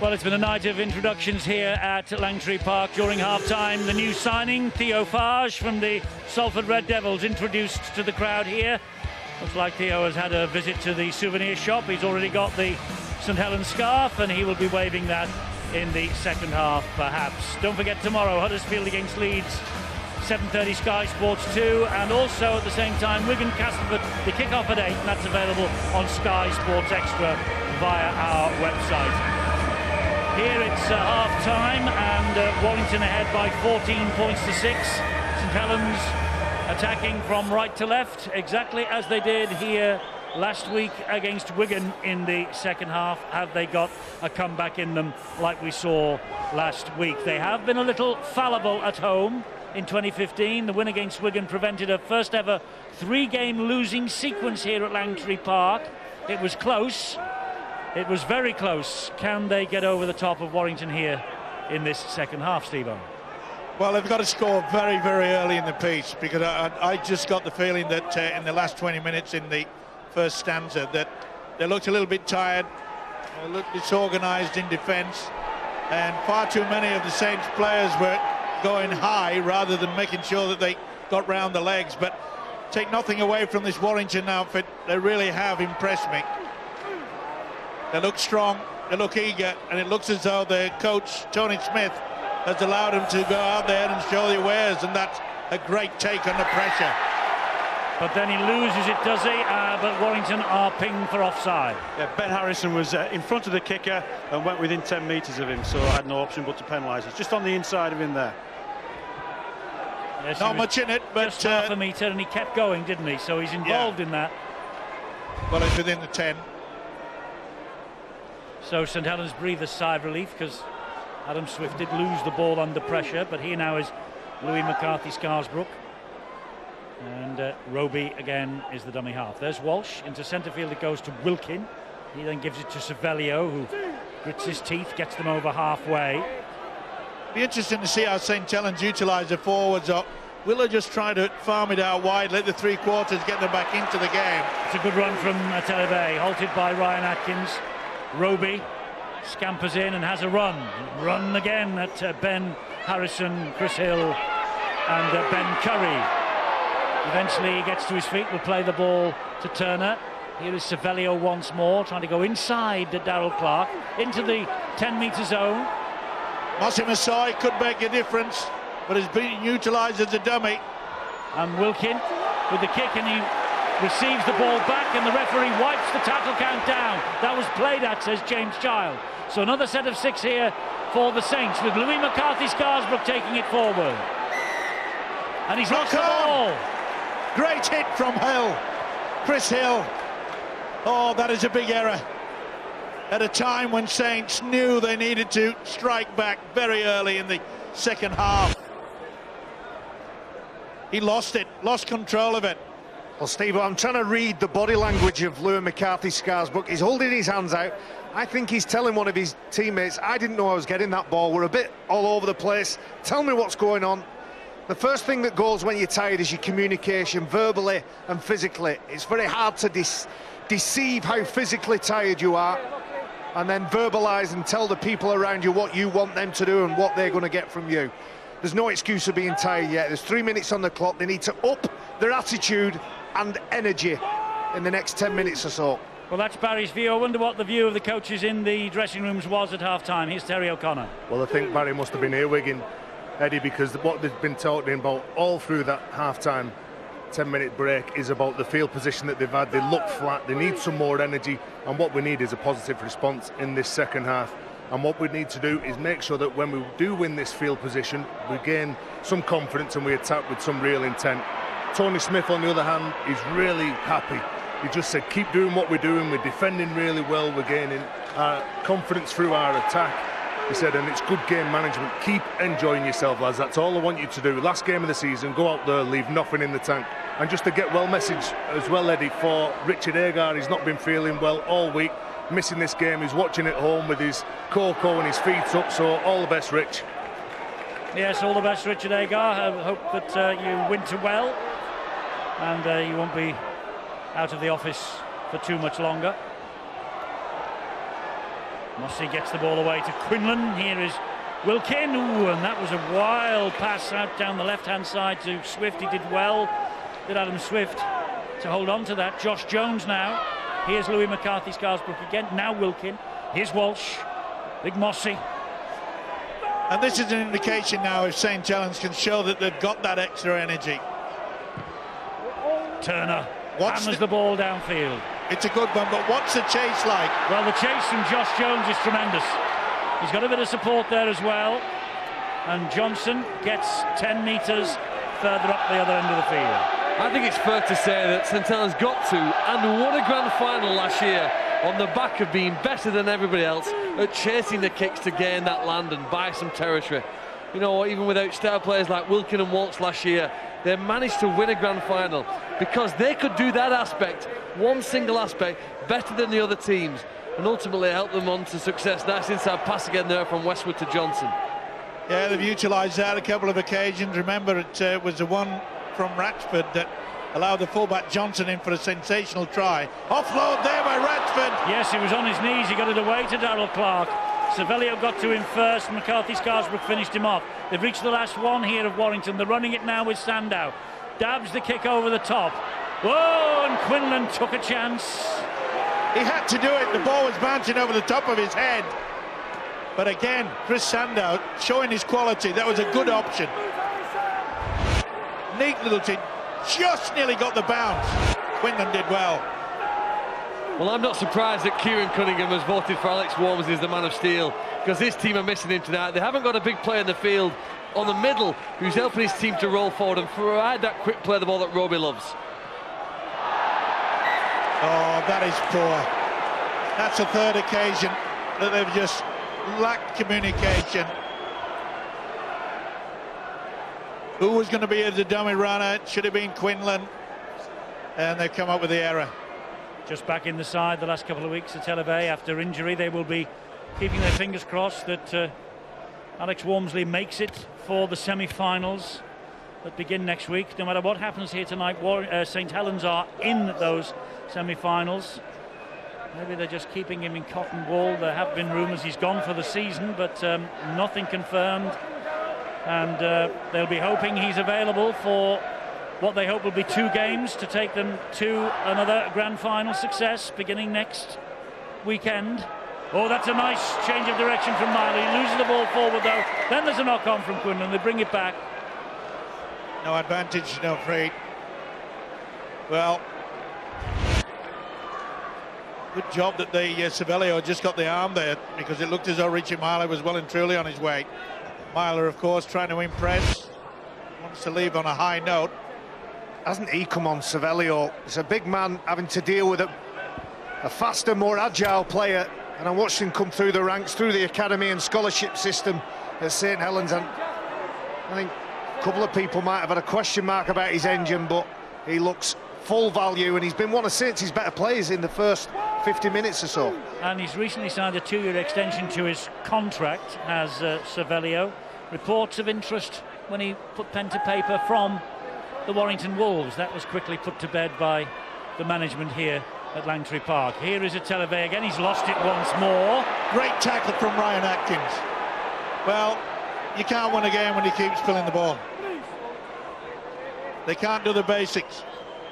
Well, it's been a night of introductions here at Langtree Park. During half-time, the new signing, Theo Farge from the Salford Red Devils, introduced to the crowd here. Looks like Theo has had a visit to the souvenir shop. He's already got the St Helens scarf, and he will be waving that in the second half, perhaps. Don't forget, tomorrow, Huddersfield against Leeds, 7:30 Sky Sports 2, and also at the same time, Wigan Castleford, the kick-off at 8, and that's available on Sky Sports Extra via our website. Here it's half-time, and Warrington ahead by 14 points to 6. St Helens attacking from right to left, exactly as they did here last week against Wigan in the second half. Have they got a comeback in them like we saw last week? They have been a little fallible at home in 2015. The win against Wigan prevented a first-ever 3-game losing sequence here at Langtree Park. It was close. It was very close. Can they get over the top of Warrington here in this second half, Steve-O? Well, they've got to score very, very early in the piece, because I just got the feeling that in the last 20 minutes in the first stanza that they looked a little bit tired, looked disorganised in defence, and far too many of the Saints players were going high rather than making sure that they got round the legs. But take nothing away from this Warrington outfit, they really have impressed me. They look strong, they look eager, and it looks as though their coach, Tony Smith, has allowed them to go out there and show their wares, and that's a great take under pressure. But then he loses it, does he? But Warrington are pinged for offside. Yeah, Ben Harrison was in front of the kicker and went within 10 metres of him, so I had no option but to penalise. It's just on the inside of him there. Yes, not much in it, but just half a metre, and he kept going, didn't he? So he's involved in that. Well, it's within the 10. So St Helens breathe a sigh of relief, because Adam Swift did lose the ball under pressure, but here now is Louis McCarthy-Scarsbrook. And Roby again is the dummy half. There's Walsh into centre field. It goes to Wilkin. He then gives it to Savelio, who grits his teeth, gets them over halfway. Be interesting to see how St Helens utilise the forwards. Or will they just try to farm it out wide, let the three quarters get them back into the game? It's a good run from Telebay, halted by Ryan Atkins. Roby scampers in and has a run. Run again at Ben Harrison, Chris Hill and Ben Curry. Eventually he gets to his feet, will play the ball to Turner. Here is Savelio once more, trying to go inside to Darryl Clark, into the 10-metre zone. Mossy Masai could make a difference, but is being utilised as a dummy. And Wilkin with the kick, and he receives the ball back, and the referee wipes the tackle count down. That was played at, says James Child. So another set of 6 here for the Saints, with Louis McCarthy-Scarsbrook taking it forward. And he's lost the ball. Great hit from Hill, Chris Hill. Oh, that is a big error. At a time when Saints knew they needed to strike back very early in the second half. He lost it, lost control of it. Well, Steve, I'm trying to read the body language of Louis McCarthy-Scarsbrook. He's holding his hands out. I think he's telling one of his teammates, I didn't know I was getting that ball. We're a bit all over the place. Tell me what's going on. The first thing that goes when you're tired is your communication, verbally and physically. It's very hard to deceive how physically tired you are, and then verbalise and tell the people around you what you want them to do and what they're going to get from you. There's no excuse of being tired yet. There's 3 minutes on the clock. They need to up their attitude and energy in the next 10 minutes or so. Well, that's Barry's view. I wonder what the view of the coaches in the dressing rooms was at half-time. Here's Terry O'Connor. Well, I think Barry must have been earwigging Eddie, because what they've been talking about all through that half-time 10-minute break is about the field position that they've had. They look flat, they need some more energy, and what we need is a positive response in this second half. And what we need to do is make sure that when we do win this field position, we gain some confidence and we attack with some real intent. Tony Smith, on the other hand, is really happy. He just said, keep doing what we're doing, we're defending really well, we're gaining confidence through our attack. He said, and it's good game management. Keep enjoying yourself, lads. That's all I want you to do. Last game of the season, go out there, leave nothing in the tank. And just to get well message as well, Eddie, for Richard Agar. He's not been feeling well all week, missing this game. He's watching at home with his cocoa and his feet up. So all the best, Rich. Yes, all the best, Richard Agar. I hope that you winter well, and you won't be out of the office for too much longer. Mossy gets the ball away to Quinlan. Here is Wilkin. Ooh, and that was a wild pass out down the left-hand side to Swift. He did well, did Adam Swift, to hold on to that. Josh Jones now. Here's Louis McCarthy-Scarsbrook again. Now Wilkin. Here's Walsh. Big Mossy. And this is an indication now if St Helens can show that they've got that extra energy. Turner hammers the ball downfield. It's a good one, but what's the chase like? Well, the chase from Josh Jones is tremendous. He's got a bit of support there as well. And Johnson gets 10 metres further up the other end of the field. I think it's fair to say that St Helens got to and won a grand final last year on the back of being better than everybody else at chasing the kicks to gain that land and buy some territory. You know, even without star players like Wilkin and Walsh last year, they managed to win a grand final because they could do that aspect, one single aspect, better than the other teams, and ultimately help them on to success. Nice inside pass again there from Westwood to Johnson. Yeah, they've utilised that a couple of occasions. Remember, it was the one from Ratchford that allowed the fullback Johnson in for a sensational try. Offload there by Ratchford. Yes, he was on his knees. He got it away to Darrell Clark. Cervello got to him first. McCarthy-Scarsbrook finished him off. They've reached the last one here of Warrington. They're running it now with Sandow. Dabs the kick over the top. Whoa, and Quinlan took a chance. He had to do it. The ball was bouncing over the top of his head. But again, Chris Sandow showing his quality. That was a good option. Neat little team. Just nearly got the bounce. Quinlan did well. Well, I'm not surprised that Kieran Cunningham has voted for Alex Worms as the man of steel, because his team are missing him tonight. They haven't got a big player in the field on the middle who's helping his team to roll forward and provide that quick play, the ball that Roby loves. Oh, that is poor. That's the third occasion that they've just lacked communication. Who was going to be as a dummy runner? It should have been Quinlan. And they've come up with the error. Just back in the side the last couple of weeks at Telebay after injury. They will be keeping their fingers crossed that Alex Wormsley makes it for the semi-finals that begin next week. No matter what happens here tonight, St Helens are in those semi-finals. Maybe they're just keeping him in cotton wool. There have been rumours he's gone for the season, but nothing confirmed. And they'll be hoping he's available for what they hope will be 2 games to take them to another grand final success beginning next weekend. Oh, that's a nice change of direction from Miley. He loses the ball forward though. Then there's a knock-on from Quinlan. They bring it back. No advantage, no afraid. Well, good job that the Cervello just got the arm there, because it looked as though Richie Myler was well and truly on his way. Myler, of course, trying to impress. Wants to leave on a high note. Hasn't he come on, Cervello? He's a big man having to deal with a faster, more agile player. And I watched him come through the ranks, through the academy and scholarship system at St Helens. And I think a couple of people might have had a question mark about his engine, but he looks full value, and he's been one of Saints' better players in the first 50 minutes or so. And he's recently signed a 2-year extension to his contract, has Cervello. Reports of interest when he put pen to paper from the Warrington Wolves. That was quickly put to bed by the management here at Langtree Park. Here is a Televay again. He's lost it once more. Great tackle from Ryan Atkins. Well, you can't win a game when you keep spilling the ball. They can't do the basics.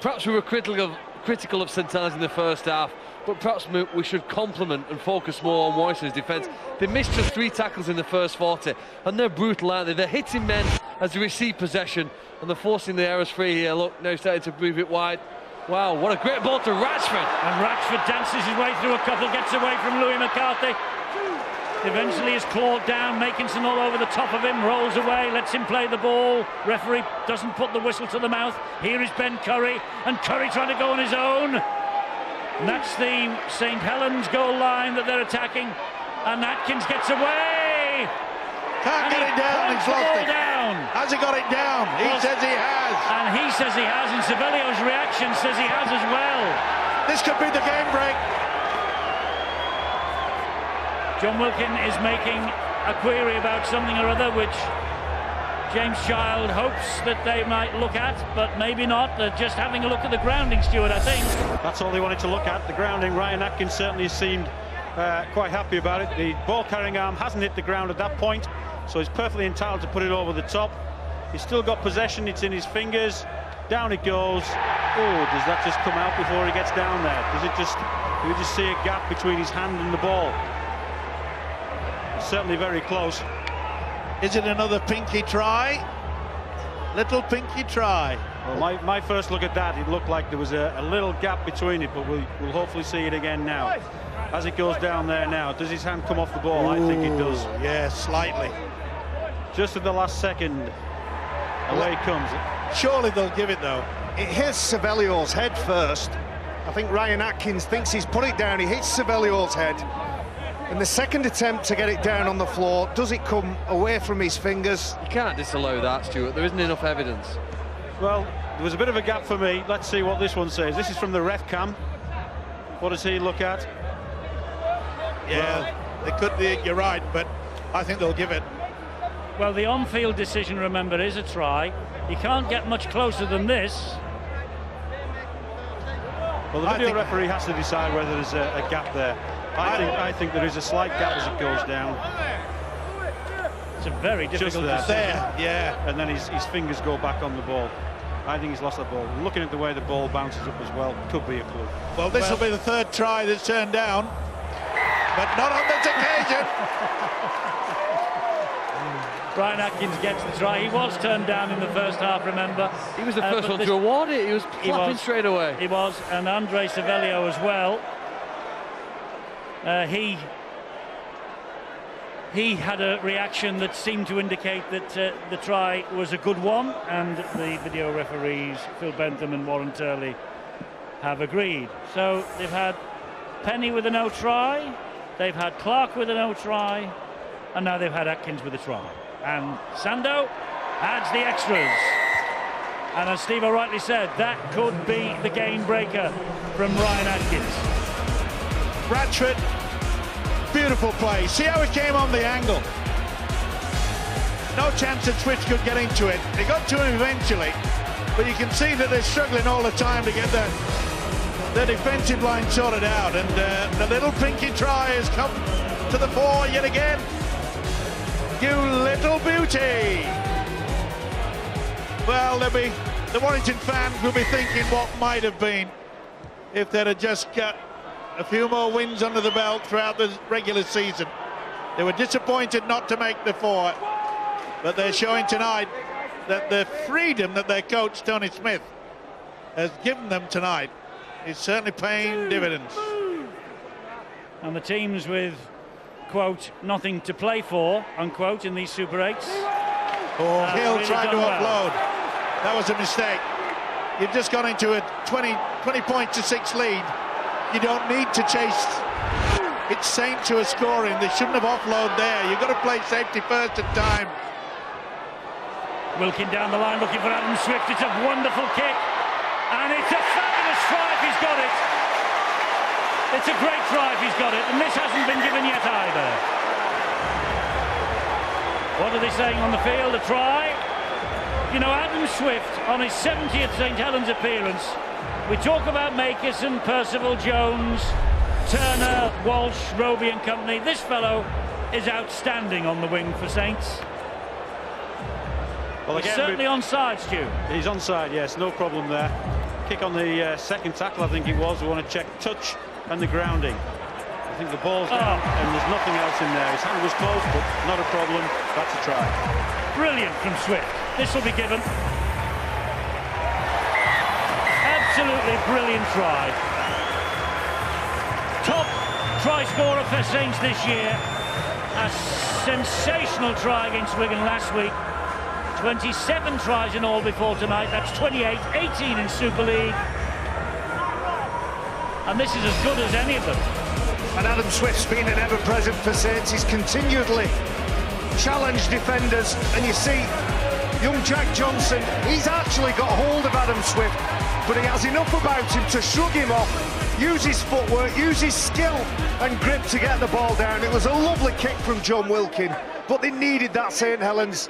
Perhaps we were critical of St Helens in the first half, but perhaps we should compliment and focus more on Warrington's defence. They missed just 3 tackles in the first 40, and they're brutal, aren't they? They're hitting men as they receive possession, and they're forcing the errors free here. Look, now starting to move it wide. Wow, what a great ball to Ratchford. And Ratchford dances his way through a couple, gets away from Louis McCarthy. Eventually is clawed down, Makinson all over the top of him, rolls away, lets him play the ball. Referee doesn't put the whistle to the mouth. Here is Ben Curry, and Curry trying to go on his own. And that's the St Helens goal line that they're attacking. And Atkins gets away. Can't get it down, he's lost it. Down. Has he got it down? He says he has. And he says he has, and Cervello's reaction says he has as well. This could be the game break. John Wilkin is making a query about something or other, which James Child hopes that they might look at, but maybe not. They're just having a look at the grounding, Stuart, I think. That's all they wanted to look at, the grounding. Ryan Atkins certainly seemed quite happy about it. The ball carrying arm hasn't hit the ground at that point, so he's perfectly entitled to put it over the top. He's still got possession, it's in his fingers. Down it goes. Oh, does that just come out before he gets down there? Do we just see a gap between his hand and the ball? It's certainly very close. Is it another pinky try? Little pinky try. Well, my first look at that, it looked like there was a little gap between it, but we'll hopefully see it again now. As it goes down there now, does his hand come off the ball? I think it does. Yeah, slightly. Just at the last second, away it comes. Surely they'll give it, though. It hits Savelio's head first. I think Ryan Atkins thinks he's put it down. He hits Savelio's head. And the second attempt to get it down on the floor, does it come away from his fingers? You can't disallow that, Stuart. There isn't enough evidence. Well, there was a bit of a gap for me. Let's see what this one says. This is from the ref cam. What does he look at? Yeah, they could be, you're right, but I think they'll give it. Well, the on-field decision, remember, is a try. You can't get much closer than this. Well, the video referee has to decide whether there's a gap there. I think there is a slight gap as it goes down. It's a very difficult there. decision. Yeah. And then his fingers go back on the ball. I think he's lost that ball. Looking at the way the ball bounces up as well, could be a clue. Well, this will be the third try that's turned down, but not on this occasion. Brian Atkins gets the try. He was turned down in the first half, remember. He was the first one to award it. He was clapping straight away. He was, and Andre Savelio as well. He had a reaction that seemed to indicate that the try was a good one, and the video referees, Phil Bentham and Warren Turley, have agreed. So they've had Penny with a no try, they've had Clark with a no try, and now they've had Atkins with a try. And Sando adds the extras. And as Steve rightly said, that could be the game breaker from Ryan Atkins. Bradford, beautiful play. See how it came on the angle. No chance that Swift could get into it. They got to him eventually, but you can see that they're struggling all the time to get the defensive line sorted out. And the little pinky try has come to the fore yet again. You little beauty. Well, the Warrington fans will be thinking what might have been if they'd have just got a few more wins under the belt throughout the regular season. They were disappointed not to make the four, but they're showing tonight that the freedom that their coach, Tony Smith, has given them tonight is certainly paying dividends. And the teams with, quote, nothing to play for, unquote, in these Super 8s. Oh, Hill really tried to offload. That was a mistake. You've just gone into a 20 point to 6 lead. You don't need to chase. It's Saints who are scoring. They shouldn't have offloaded there. You've got to play safety first at time. Wilkin down the line looking for Adam Swift. It's a wonderful kick. And it's a fabulous try if he's got it. It's a great try if he's got it. And this hasn't been given yet either. What are they saying on the field? A try? You know, Adam Swift, on his 70th St Helens appearance, we talk about Makerson, Percival, Jones, Turner, Walsh, Roby and company. This fellow is outstanding on the wing for Saints. Well, again, he's certainly onside, Stu. He's onside, yes, no problem there. Kick on the second tackle, I think it was. We want to check touch and the grounding. I think the ball's down and there's nothing else in there. His hand was close, but not a problem. That's a try. Brilliant from Swift. This will be given. Absolutely brilliant try. Top try scorer for Saints this year. A sensational try against Wigan last week. 27 tries in all before tonight. That's 28, 18 in Super League. And this is as good as any of them. And Adam Swift's been an ever-present for Saints. He's continually challenged defenders. And you see, young Jack Johnson, he's actually got hold of Adam Swift, but he has enough about him to shrug him off, use his footwork, use his skill and grip to get the ball down. It was a lovely kick from John Wilkin, but they needed that, St Helens.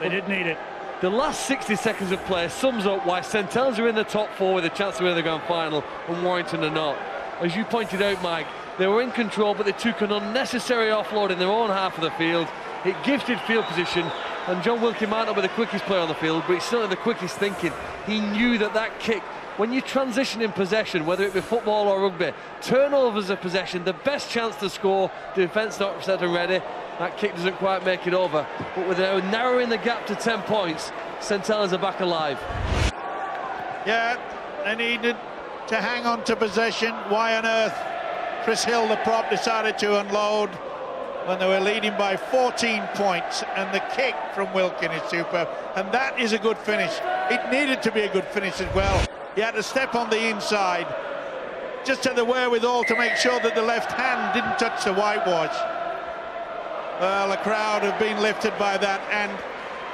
They did need it. The last 60 seconds of play sums up why St Helens are in the top four with a chance to win the grand final and Warrington are not. As you pointed out, Mike, they were in control, but they took an unnecessary offload in their own half of the field. It gifted field position, and John Wilkie might not be the quickest player on the field, but he's certainly the quickest thinking. He knew that that kick, when you transition in possession, whether it be football or rugby, turnovers of possession, the best chance to score, defence not set and ready. That kick doesn't quite make it over, but with now narrowing the gap to 10 points, St Helens are back alive. Yeah, they needed to hang on to possession. Why on earth Chris Hill, the prop, decided to unload when they were leading by 14 points, and the kick from Wilkin is superb, and that is a good finish. It needed to be a good finish as well. He had to step on the inside, just had the wherewithal to make sure that the left hand didn't touch the whitewash. Well, the crowd have been lifted by that, and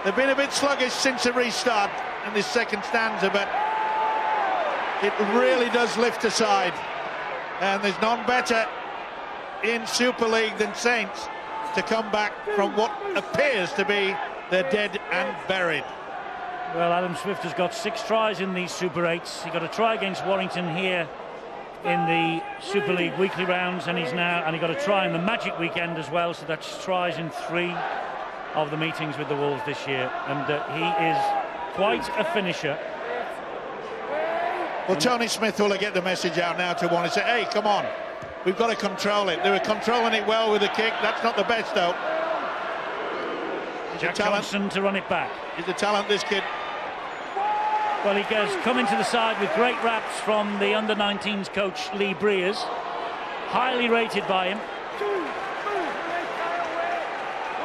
they've been a bit sluggish since the restart in this second stanza, but it really does lift a side, and there's none better in Super League than Saints to come back from what appears to be they're dead and buried. Well, Adam Swift has got 6 tries in these Super 8s. He got a try against Warrington here in the Super League weekly rounds, and he got a try in the Magic weekend as well, so that's tries in 3 of the meetings with the Wolves this year, and he is quite a finisher. Well, Tony Smith will get the message out now to want to say, hey, come on, we've got to control it. They were controlling it well with the kick. That's not the best, though. Jack Johnson to run it back. He's a talent, this kid. Well, he goes coming to the side with great raps from the under-19s coach Lee Breers. Highly rated by him.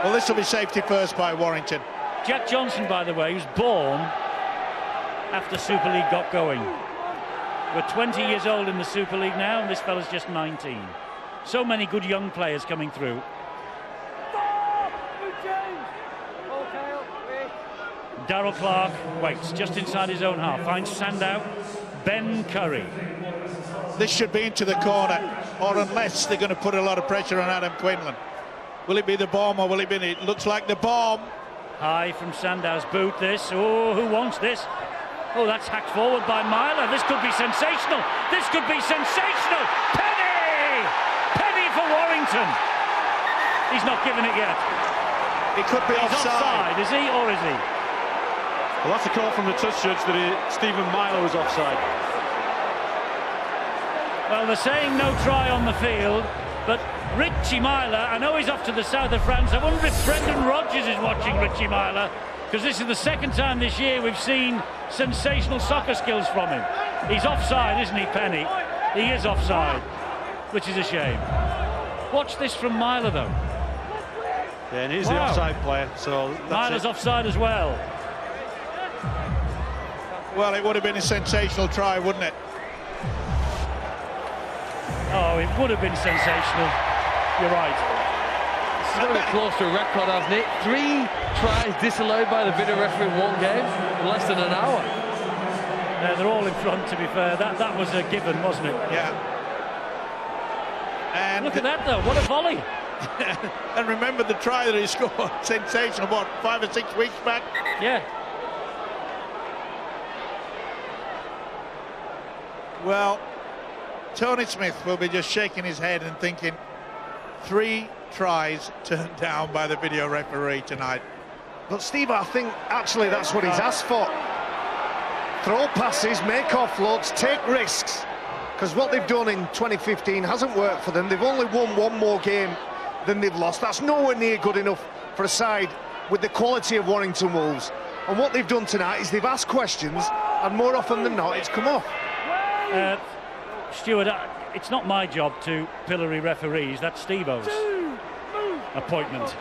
Well, this will be safety first by Warrington. Jack Johnson, by the way, was born after Super League got going. We're 20 years old in the Super League now, and this fella's just 19. So many good young players coming through. Darrell Clark waits just inside his own half, finds Sandow. Ben Curry. This should be into the corner, or unless they're going to put a lot of pressure on Adam Quinlan. Will it be the bomb, or will it be... It looks like the bomb. High from Sandow's boot, this. Oh, who wants this? Oh, that's hacked forward by Myler. This could be sensational. This could be sensational. Penny! Penny for Warrington. He's not given it yet. It could be offside. Is he, or is he? Well, that's a call from the touch judge that Stephen Myler was offside. Well, they're saying no try on the field, but Richie Myler, I know he's off to the south of France. I wonder if Brendan Rodgers is watching Richie Myler, because this is the second time this year we've seen sensational soccer skills from him. He's offside, isn't he, Penny? He is offside, which is a shame. Watch this from Myler, though. Yeah, and he's the offside player, so Myler's offside as well. Well, it would have been a sensational try, wouldn't it? Oh, it would have been sensational. You're right. It's going to be close to a record, hasn't it? 3 tries disallowed by the video referee in one game in less than an hour. They're all in front, to be fair. That was a given, wasn't it? Yeah. And look at that, though. What a volley. And remember the try that he scored. Sensational, what, 5 or 6 weeks back? Yeah. Well, Tony Smith will be just shaking his head and thinking 3 tries turned down by the video referee tonight. But Steve, I think actually that's what he's asked for. Throw passes, make offloads, take risks. Because what they've done in 2015 hasn't worked for them. They've only won 1 more game than they've lost. That's nowhere near good enough for a side with the quality of Warrington Wolves. And what they've done tonight is they've asked questions, and more often than not, it's come off. Stuart, it's not my job to pillory referees. That's Steve-O's appointment.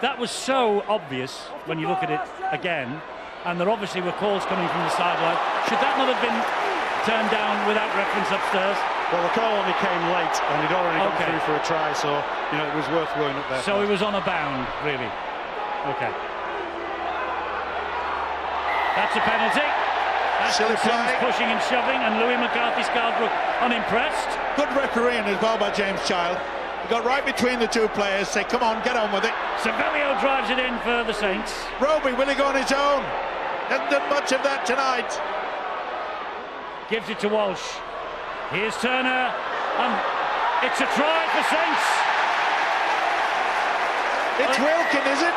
That was so obvious when you look at it again, and there obviously were calls coming from the sideline. Should that not have been turned down without reference upstairs? Well, the call only came late, and he'd already gone through for a try, so you know it was worth going up there. So he was on a bound, really. Okay. That's a penalty. Silly play. Pushing and shoving, and Louis McCarthy-Scarborough unimpressed. Good refereeing as well by James Child. He got right between the 2 players, say, come on, get on with it. Savelio drives it in for the Saints. Roby, will he go on his own? Hasn't done much of that tonight. Gives it to Walsh. Here's Turner, and it's a try for Saints. It's Wilkin, is it?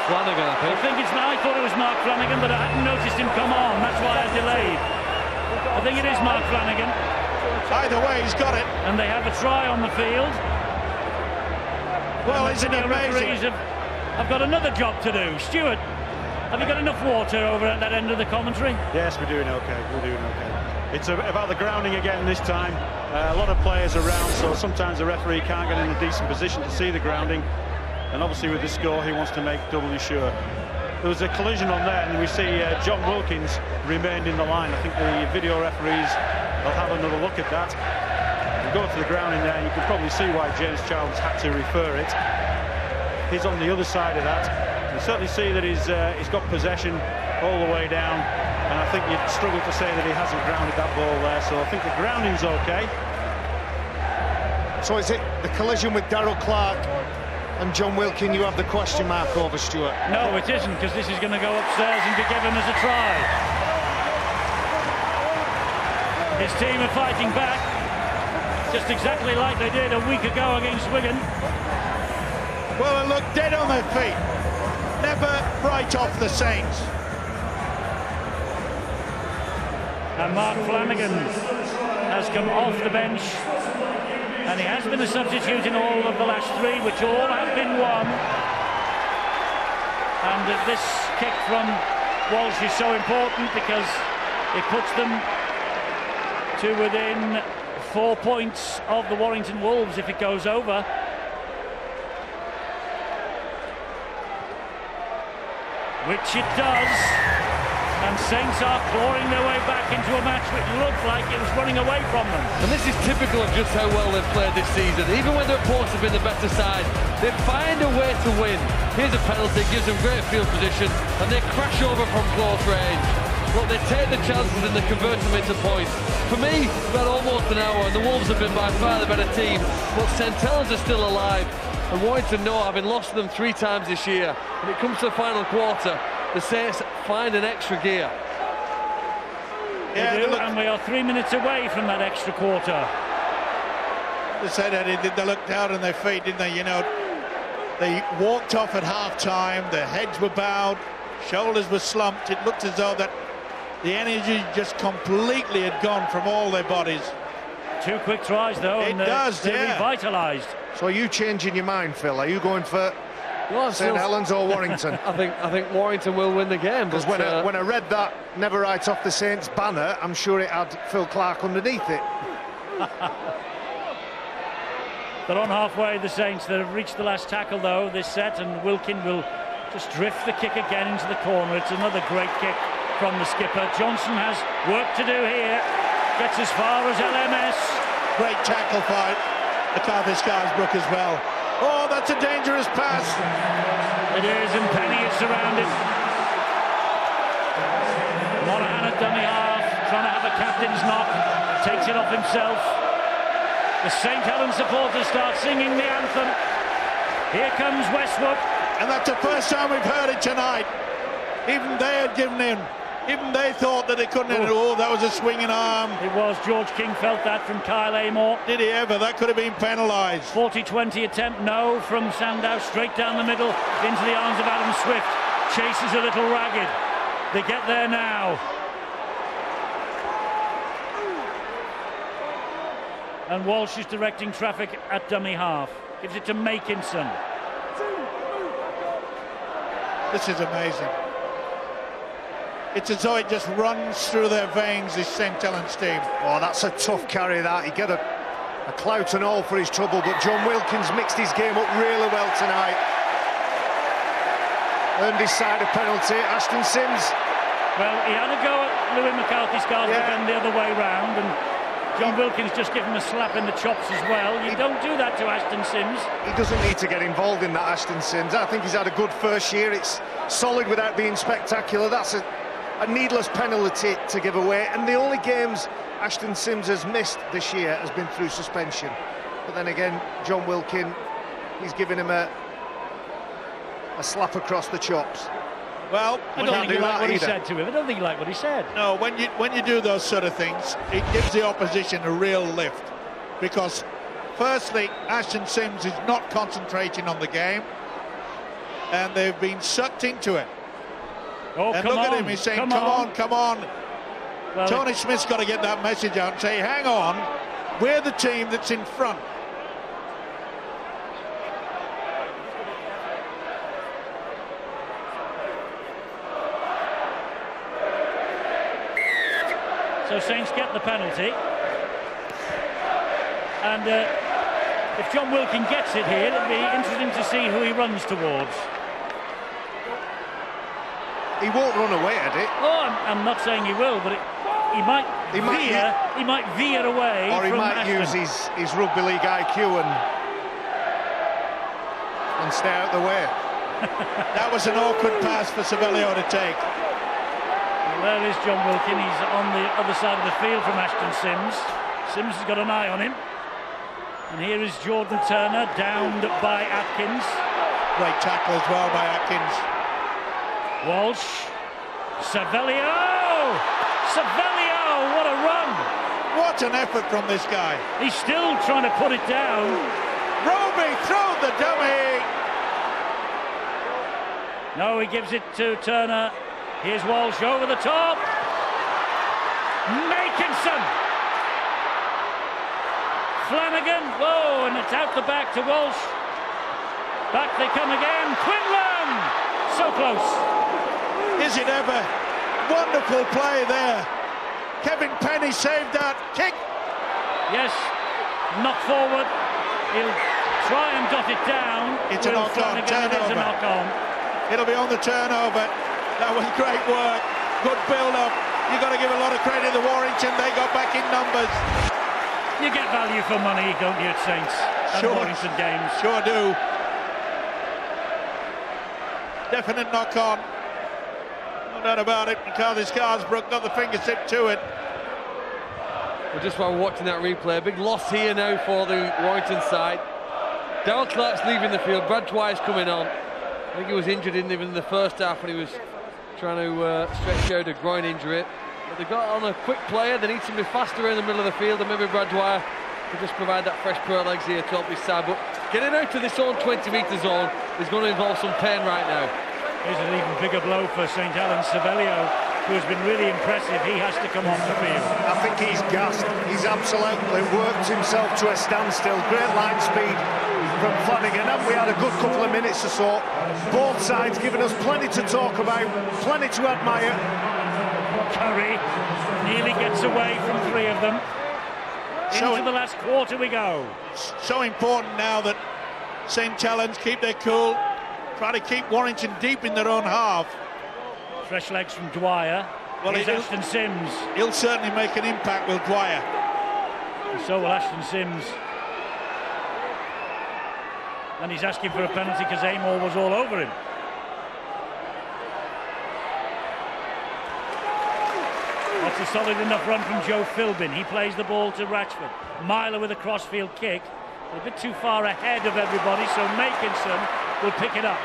Flanagan, I think. I thought it was Mark Flanagan, but I hadn't noticed him come on. That's why I delayed. I think it is Mark Flanagan. Either way, he's got it. And they have a try on the field. Well, isn't it amazing? I've got another job to do. Stuart, have you got enough water over at that end of the commentary? Yes, we're doing okay. We're doing okay. It's about the grounding again this time. A lot of players around, so sometimes the referee can't get in a decent position to see the grounding. And obviously with the score, he wants to make doubly sure. There was a collision on there, and we see John Wilkins remained in the line. I think the video referees will have another look at that. You go to the grounding there, and you can probably see why James Charles had to refer it. He's on the other side of that. You certainly see that he's got possession all the way down, and I think you'd struggle to say that he hasn't grounded that ball there. So I think the grounding's okay. So is it the collision with Darrell Clark and John Wilkin you have the question mark over, Stuart? No, it isn't, because this is going to go upstairs and be given as a try. His team are fighting back, just exactly like they did a week ago against Wigan. Well, they look dead on their feet. Never right off the Saints. And Mark Flanagan has come off the bench, and he has been a substitute in all of the last three, which all have been won. And this kick from Walsh is so important because it puts them to within 4 points of the Warrington Wolves if it goes over. Which it does, and Saints are clawing their way back into a match which looked like it was running away from them. And this is typical of just how well they've played this season. Even when their opponents have been the better side, they find a way to win. Here's a penalty, gives them great field position, and they crash over from close range. Look, they take the chances and they convert them into points. For me, about almost an hour, and the Wolves have been by far the better team, but St Helens are still alive. And Warrington know, having lost them 3 times this year, when it comes to the final quarter, the Saints find an extra gear. Yeah, they do, and we are 3 minutes away from that extra quarter. They said, Eddie, they looked down on their feet, didn't they? You know, they walked off at half-time, their heads were bowed, shoulders were slumped. It looked as though that the energy just completely had gone from all their bodies. 2 quick tries, though, and they're revitalised. So are you changing your mind, Phil? Are you going for St Helens or Warrington? I think Warrington will win the game. Because when I read that never right off the Saints banner, I'm sure it had Phil Clark underneath it. They're on halfway, the Saints. They've reached the last tackle, though, this set, and Wilkin will just drift the kick again into the corner. It's another great kick from the skipper. Johnson has work to do here. Gets as far as LMS. Great tackle fight. McCarthy Scarsbrook as well. Oh, that's a dangerous pass. It is, and Penny is surrounded. Monahan at dummy half, trying to have a captain's knock. Takes it off himself. The St Helens supporters start singing the anthem. Here comes Westwood. And that's the first time we've heard it tonight. Even they had given in. Even they thought that they couldn't hit it. Oh, that was a swinging arm. It was. George King felt that from Kyle Amor. Did he ever? That could have been penalised. 40-20 attempt, no, from Sandow, straight down the middle into the arms of Adam Swift. Chase is a little ragged. They get there now. And Walsh is directing traffic at dummy half. Gives it to Makinson. This is amazing. It's as though it just runs through their veins, this St Helens team. Oh, that's a tough carry, that. He got a clout and all for his trouble, but John Wilkins mixed his game up really well tonight. Earned his side of penalty. Ashton Sims. Well, he had a go at Louis McCarthy-Scarsbrook and the other way round, and John Wilkins just gave him a slap in the chops as well. You don't do that to Ashton Sims. He doesn't need to get involved in that, Ashton Sims. I think he's had a good first year. It's solid without being spectacular. That's a needless penalty to give away, and the only games Ashton Sims has missed this year has been through suspension. But then again, John Wilkin, he's giving him a slap across the chops. Well, I don't think he liked what he said to him. I don't think he liked what he said. No, when you do those sort of things, it gives the opposition a real lift, because firstly, Ashton Sims is not concentrating on the game, and they've been sucked into it. Oh, and come look on, at him, he's saying, come on. Well, Tony Smith's got to get that message out and say, hang on, we're the team that's in front. So Saints get the penalty, and if John Wilkin gets it here, it'll be interesting to see who he runs towards. He won't run away at it. Oh, I'm not saying he will, but he might veer away, or he from might Ashton. use his rugby league IQ and stay out the way. That was an awkward pass for Savelio to take. Well, there is John Wilkin. He's on the other side of the field from Ashton Sims. Sims has got an eye on him. And here is Jordan Turner, downed by Atkins. Great tackle as well by Atkins. Walsh. Savelio! Savelio! What a run! What an effort from this guy. He's still trying to put it down. Roby throw the dummy. No, he gives it to Turner. Here's Walsh over the top. Makinson. Flanagan. Whoa, and it's out the back to Walsh. Back they come again. Quinlan. So close. Is it ever? Wonderful play there. Kevin Penny saved that kick. Yes. Knock forward. He'll try and dot it down. It's a knock-on, turnover. It's a knock-on. It'll be on the turnover. That was great work. Good build-up. You've got to give a lot of credit to Warrington. They got back in numbers. You get value for money, don't you, at Saints? At Warrington games. Sure do. Definite knock-on. No doubt about it. McCarthy Scarsbrook got the fingertip to it. Well, just while we're watching that replay, a big loss here now for the Warrington side. Darryl Clark's leaving the field. Brad Dwyer's coming on. I think he was injured even in the first half when he was trying to stretch out a groin injury. But they got on a quick player. They need to be faster in the middle of the field, and maybe Brad Dwyer could just provide that fresh pair of legs here to help his side. But getting out to this own 20-metre zone is going to involve some pain right now. Here's an even bigger blow for St. Helens. Savelio, who has been really impressive, he has to come off the field. I think he's gassed. He's absolutely worked himself to a standstill. Great line speed from Flanagan, and we had a good couple of minutes or so. Both sides giving us plenty to talk about, plenty to admire. Curry nearly gets away from three of them. Into the last quarter we go. So important now that St. Helens keep their cool, try to keep Warrington deep in their own half. Fresh legs from Dwyer. Well, here's Ashton Sims. He'll certainly make an impact with Dwyer. And so will Ashton Sims. And he's asking for a penalty because Amor was all over him. That's a solid enough run from Joe Philbin. He plays the ball to Ratchford. Myler with a crossfield kick. A bit too far ahead of everybody, so Makinson will pick it up.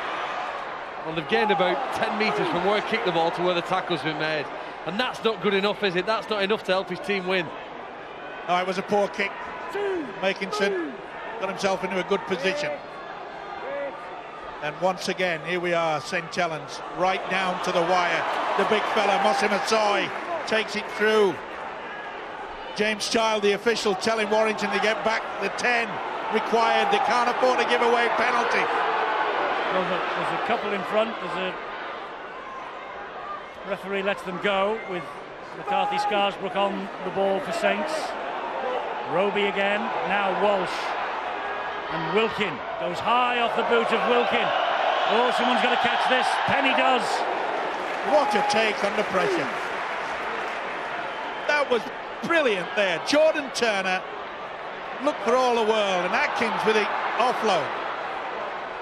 Well, they've gained about 10 metres from where he kicked the ball to where the tackle's been made. And that's not good enough, is it? That's not enough to help his team win. No, it was a poor kick. Makinson got himself into a good position. And once again, here we are, St. Helens, right down to the wire. The big fella, Mosim Asoi, takes it through. James Child, the official, telling Warrington to get back the 10 required. They can't afford to give away penalty. There's a couple in front. There's a referee lets them go with McCarthy Scarsbrook on the ball for Saints. Roby again, now Walsh. And Wilkin goes high off the boot of Wilkin. Oh, someone's got to catch this. Penny does. What a take under pressure. That was brilliant there. Jordan Turner looked for all the world, and Atkins with the offload.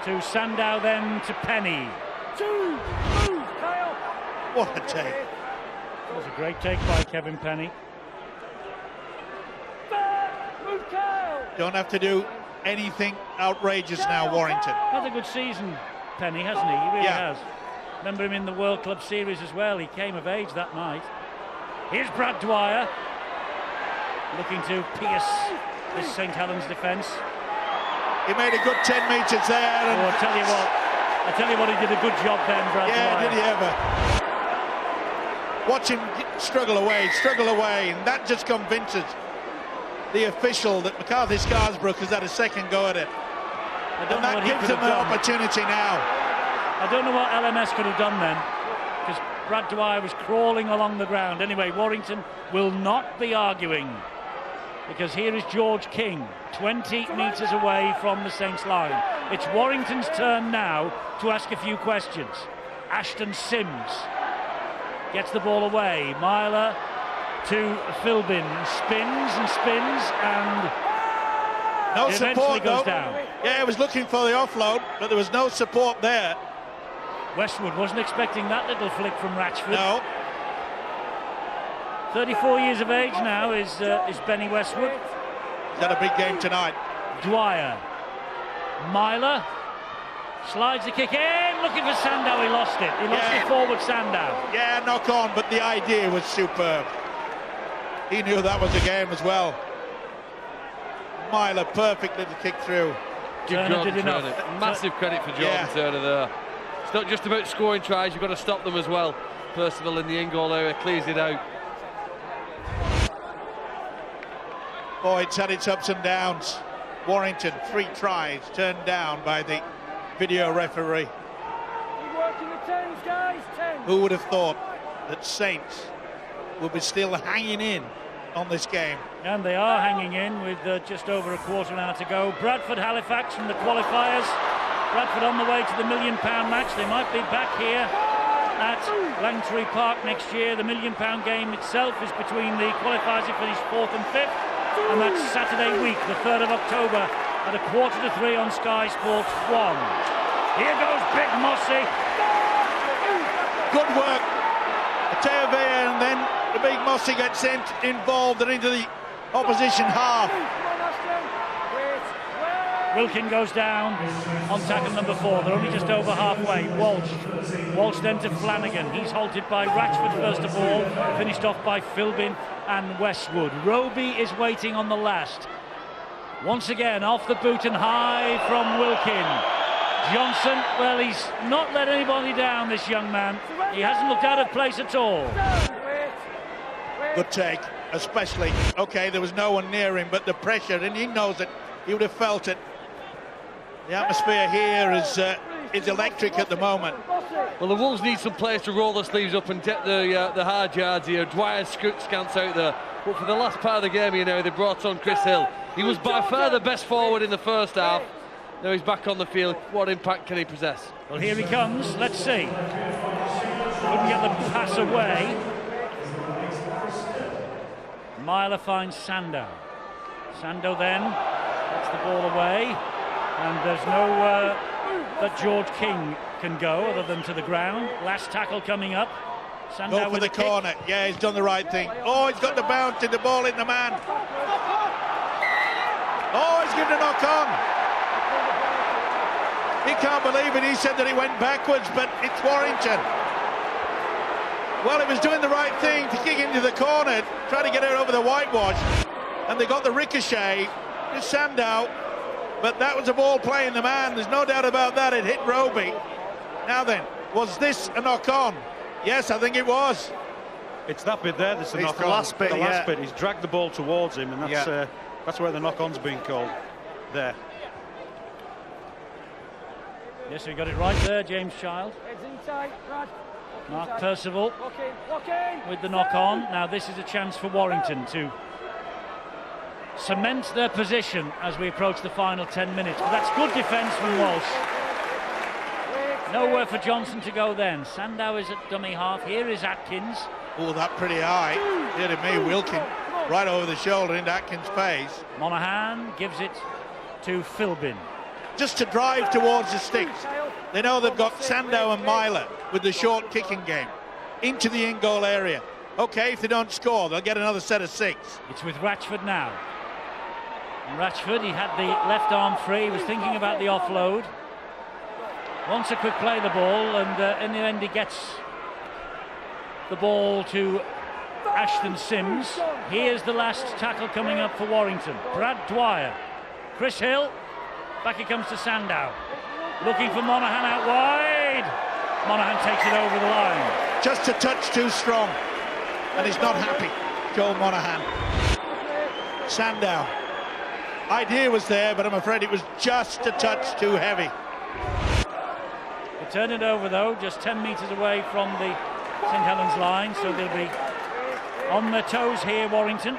To Sandow, then to Penny. What a take. It was a great take by Kevin Penny. Don't have to do anything outrageous now, Warrington. Had a good season, Penny, hasn't he? He really has. Remember him in the World Club Series as well. He came of age that night. Here's Brad Dwyer, looking to pierce this St Helens defence. He made a good 10 metres there. And I tell you what, he did a good job then, Brad Dwyer. Yeah, did he ever. Watch him struggle away, and that just convinces the official that McCarthy Scarsbrook has had a second go at it. And that gives them an opportunity now. I don't know what LMS could have done then, because Brad Dwyer was crawling along the ground. Anyway, Warrington will not be arguing, because here is George King, 20 metres away from the Saints line. It's Warrington's turn now to ask a few questions. Ashton Sims gets the ball away. Myler to Philbin, spins and no support goes though. Down. Yeah, he was looking for the offload, but there was no support there. Westwood wasn't expecting that little flick from Ratchford. No. 34 years of age now is Benny Westwood. He's had a big game tonight. Dwyer. Myler slides the kick in, looking for Sandow. He lost it. He lost it forward, Sandow. Yeah, knock on, but the idea was superb. He knew that was a game as well. Myler perfectly to kick through. Turner did enough. Massive credit for Jordan Turner there. It's not just about scoring tries, you've got to stop them as well. Percival in the in-goal area clears it out. Boy, it's had its ups and downs. Warrington, 3 tries turned down by the video referee. Who would have thought that Saints will be still hanging in on this game? And they are hanging in with just over a quarter hour to go. Bradford Halifax from the qualifiers. Bradford on the way to the £1 million match. They might be back here at Langtree Park next year. The £1 million game itself is between the qualifiers who finished 4th and 5th, and that's Saturday week, the 3rd of October, at 2:45 on Sky Sports 1. Here goes Big Mossy. Good work. Teavea, and then the Big Mossy gets involved and into the opposition half. Wilkin goes down on tackle number 4. They're only just over halfway. Walsh then to Flanagan. He's halted by Ratchford first of all, finished off by Philbin and Westwood. Roby is waiting on the last. Once again, off the boot and high from Wilkin. Johnson, well, he's not let anybody down, this young man. He hasn't looked out of place at all. Good take, especially. Okay, there was no one near him, but the pressure, and he knows it. He would have felt it. The atmosphere here is electric at the moment. Well, the Wolves need some players to roll their sleeves up and get the hard yards here. Dwyer scants out there. But for the last part of the game, you know, they brought on Chris Hill. He was by far the best forward in the first half. Now he's back on the field. What impact can he possess? Well, here he comes. Let's see. Couldn't get the pass away. Myler finds Sandow. Sandow then gets the ball away. And there's nowhere that George King can go other than to the ground. Last tackle coming up. Sandow go for the corner. Yeah, he's done the right thing. Oh, he's got the bounce in the ball in the man. Oh, he's given a knock on. He can't believe it. He said that he went backwards, but it's Warrington. Well, he was doing the right thing to kick into the corner, try to get it over the whitewash, and they got the ricochet. It's Sandow. But that was a ball playing the man, there's no doubt about that. It hit Roby. Now then, was this a knock-on? Yes, I think it was. It's that bit there that's the knock-on. The last bit, the last bit. He's dragged the ball towards him, and that's where the knock-on's been called. There. Yes, we got it right there, James Child. Mark Percival with the knock-on. Now this is a chance for Warrington to cement their position as we approach the final 10 minutes. But that's good defence from Walsh. Nowhere for Johnson to go then. Sandow is at dummy half. Here is Atkins. Oh, that pretty high. Dear me, Wilkin right over the shoulder into Atkins' face. Monaghan gives it to Philbin. Just to drive towards the sticks. They know they've got Sandow and Myler with the short kicking game into the in-goal area. Okay, if they don't score, they'll get another set of 6. It's with Ratchford now. And Ratchford, he had the left arm free. He was thinking about the offload. Wants a quick play the ball, and in the end he gets the ball to Ashton Sims. Here's the last tackle coming up for Warrington. Brad Dwyer, Chris Hill, back he comes to Sandow, looking for Monaghan out wide. Monaghan takes it over the line. Just a touch too strong, and he's not happy, Joel Monaghan. Sandow, idea was there, but I'm afraid it was just a touch too heavy. They turn it over though, just 10 metres away from the St Helens line, so they'll be on their toes here, Warrington.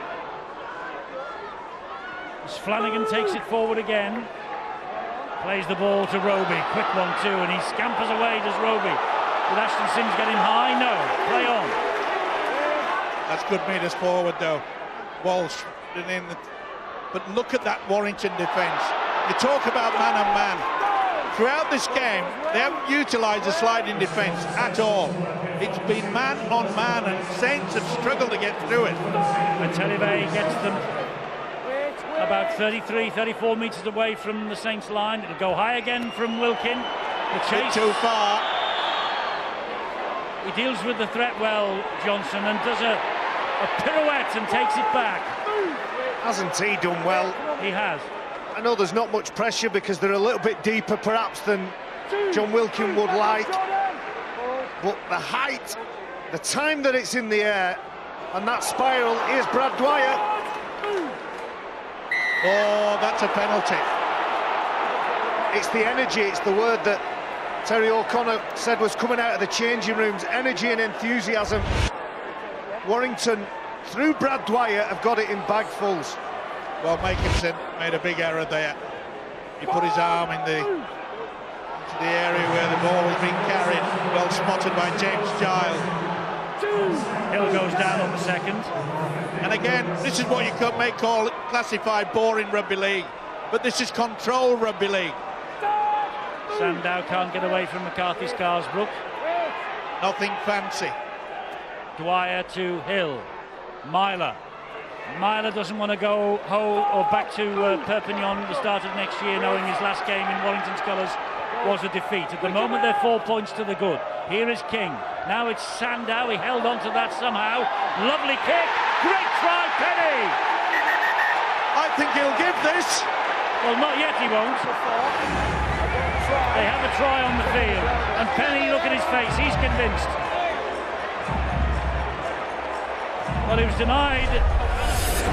As Flanagan takes it forward again, plays the ball to Roby, quick one too, and he scampers away, does Roby. Did Ashton Sims get him high? No, play on. That's good meters forward though. Walsh in the, but look at that Warrington defence. You talk about man on man. Throughout this game, they haven't utilised the sliding defence at all. It's been man on man, and Saints have struggled to get through it. And Televay gets them about 33, 34 metres away from the Saints line. It'll go high again from Wilkin. The chase. Too far. He deals with the threat well, Johnson, and does a pirouette and takes it back. Hasn't he done well? He has. I know there's not much pressure because they're a little bit deeper perhaps than John Wilkin would like, but the height, the time that it's in the air, and that spiral, here's Brad Dwyer. Oh, that's a penalty. It's the energy, it's the word that Terry O'Connor said was coming out of the changing rooms, energy and enthusiasm. Warrington, through Brad Dwyer, have got it in bagfuls. Well, Makinson made a big error there. He put his arm into the area where the ball was being carried. Well spotted by James Giles. Hill goes down on the second. And again, this is what you may call classified boring rugby league, but this is control rugby league. Sandow can't get away from McCarthy Scarsbrook. Nothing fancy. Dwyer to Hill. Myler doesn't want to go or back to Perpignan at the start of next year, knowing his last game in Warrington's colours was a defeat. At the moment they're 4 points to the good. Here is King. Now it's Sandow. He held on to that somehow. Lovely kick. Great try, Penny. I think he'll give this. Well, not yet, he won't. They have a try on the field, and Penny, look at his face. He's convinced. Well, he was denied